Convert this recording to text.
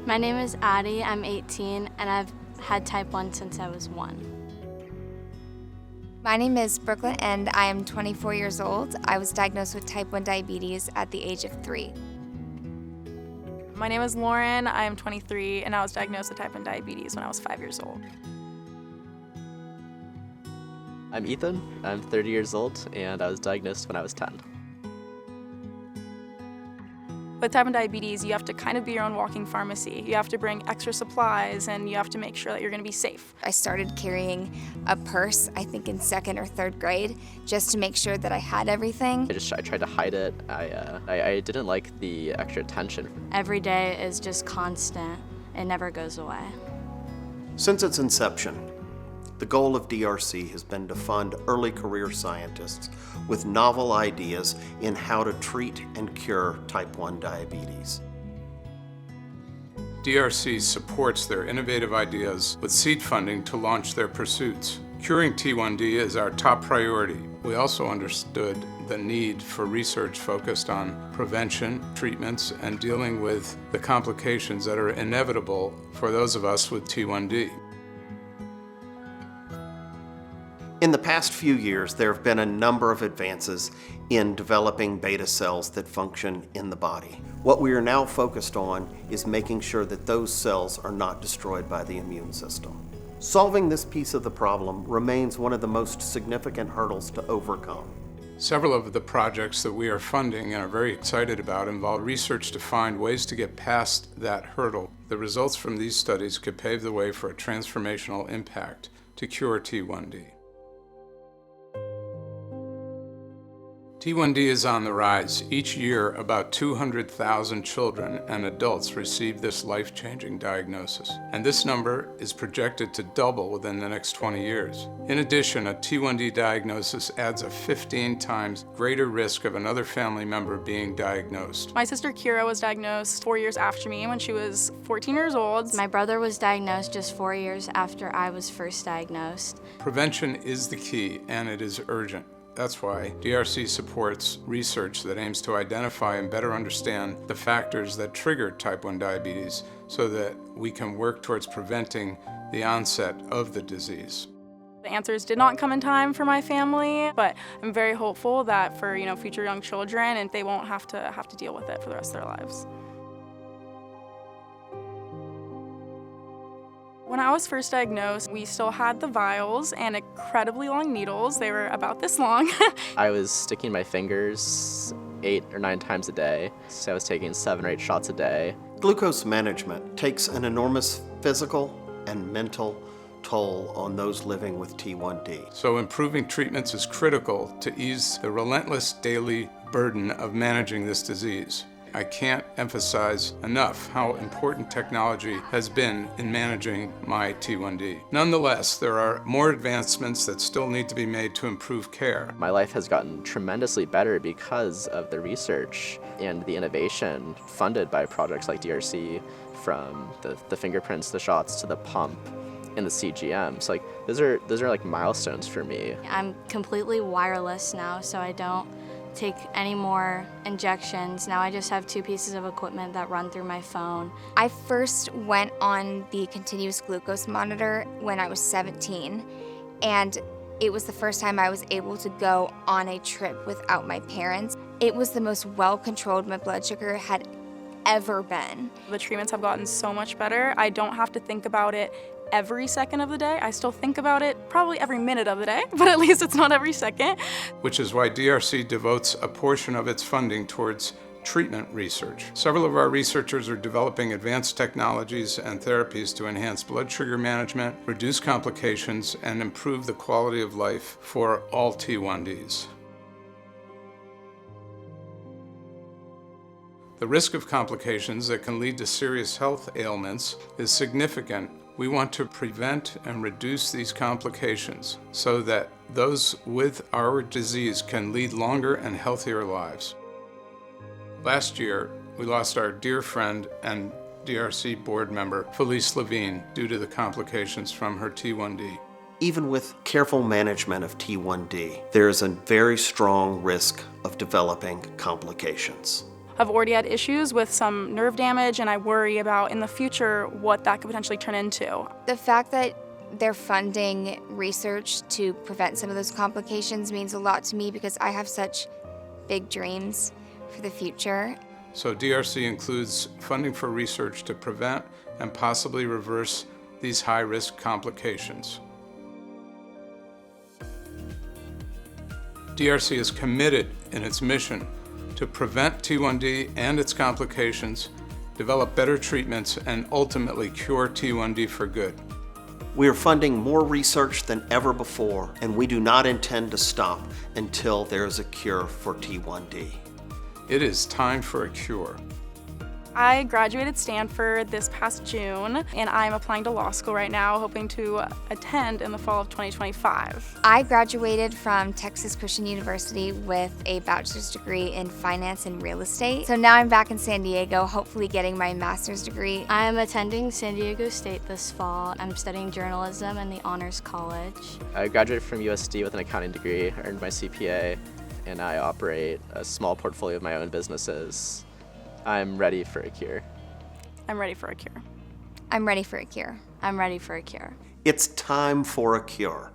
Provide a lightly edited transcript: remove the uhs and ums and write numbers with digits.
My name is Addie, I'm 18, and I've had type 1 since I was 1. My name is Brooklyn, and I am 24 years old. I was diagnosed with type 1 diabetes at the age of 3. My name is Lauren, I am 23, and I was diagnosed with type 1 diabetes when I was 5 years old. I'm Ethan, I'm 30 years old, and I was diagnosed when I was 10. With type 1 diabetes, you have to kind of be your own walking pharmacy. You have to bring extra supplies, and you have to make sure that you're going to be safe. I started carrying a purse, I think in 2nd or 3rd grade, just to make sure that I had everything. I tried to hide it. I didn't like the extra attention. Every day is just constant. It never goes away. Since its inception, the goal of DRC has been to fund early career scientists with novel ideas in how to treat and cure type 1 diabetes. DRC supports their innovative ideas with seed funding to launch their pursuits. Curing T1D is our top priority. We also understood the need for research focused on prevention, treatments, and dealing with the complications that are inevitable for those of us with T1D. In the past few years, there have been a number of advances in developing beta cells that function in the body. What we are now focused on is making sure that those cells are not destroyed by the immune system. Solving this piece of the problem remains one of the most significant hurdles to overcome. Several of the projects that we are funding and are very excited about involve research to find ways to get past that hurdle. The results from these studies could pave the way for a transformational impact to cure T1D. T1D is on the rise. Each year, about 200,000 children and adults receive this life-changing diagnosis, and this number is projected to double within the next 20 years. In addition, a T1D diagnosis adds a 15 times greater risk of another family member being diagnosed. My sister Kira was diagnosed 4 years after me when she was 14 years old. My brother was diagnosed just 4 years after I was first diagnosed. Prevention is the key, and it is urgent. That's why DRC supports research that aims to identify and better understand the factors that trigger type 1 diabetes so that we can work towards preventing the onset of the disease. The answers did not come in time for my family, but I'm very hopeful that for future young children, and they won't have to deal with it for the rest of their lives. When I was first diagnosed, we still had the vials and incredibly long needles. They were about this long. I was sticking my fingers 8 or 9 times a day, so I was taking 7 or 8 shots a day. Glucose management takes an enormous physical and mental toll on those living with T1D. So improving treatments is critical to ease the relentless daily burden of managing this disease. I can't emphasize enough how important technology has been in managing my T1D. Nonetheless, there are more advancements that still need to be made to improve care. My life has gotten tremendously better because of the research and the innovation funded by projects like DRC, from the fingerprints, the shots, to the pump, and the CGM. So those are like milestones for me. I'm completely wireless now, so I don't take any more injections. Now I just have 2 pieces of equipment that run through my phone. I first went on the continuous glucose monitor when I was 17, and it was the first time I was able to go on a trip without my parents. It was the most well-controlled my blood sugar had ever been. The treatments have gotten so much better. I don't have to think about it every second of the day. I still think about it probably every minute of the day, but at least it's not every second. Which is why DRC devotes a portion of its funding towards treatment research. Several of our researchers are developing advanced technologies and therapies to enhance blood sugar management, reduce complications, and improve the quality of life for all T1Ds. The risk of complications that can lead to serious health ailments is significant. We want to prevent and reduce these complications so that those with our disease can lead longer and healthier lives. Last year, we lost our dear friend and DRC board member, Felice Levine, due to the complications from her T1D. Even with careful management of T1D, there is a very strong risk of developing complications. have already had issues with some nerve damage, and I worry about in the future what that could potentially turn into. The fact that they're funding research to prevent some of those complications means a lot to me because I have such big dreams for the future. So DRC includes funding for research to prevent and possibly reverse these high-risk complications. DRC is committed in its mission to prevent T1D and its complications, develop better treatments, and ultimately cure T1D for good. We are funding more research than ever before, and we do not intend to stop until there is a cure for T1D. It is time for a cure. I graduated Stanford this past June, and I'm applying to law school right now, hoping to attend in the fall of 2025. I graduated from Texas Christian University with a bachelor's degree in finance and real estate. So now I'm back in San Diego, hopefully getting my master's degree. I'm attending San Diego State this fall. I'm studying journalism in the Honors College. I graduated from USD with an accounting degree, earned my CPA, and I operate a small portfolio of my own businesses. I'm ready for a cure. I'm ready for a cure. I'm ready for a cure. I'm ready for a cure. It's time for a cure.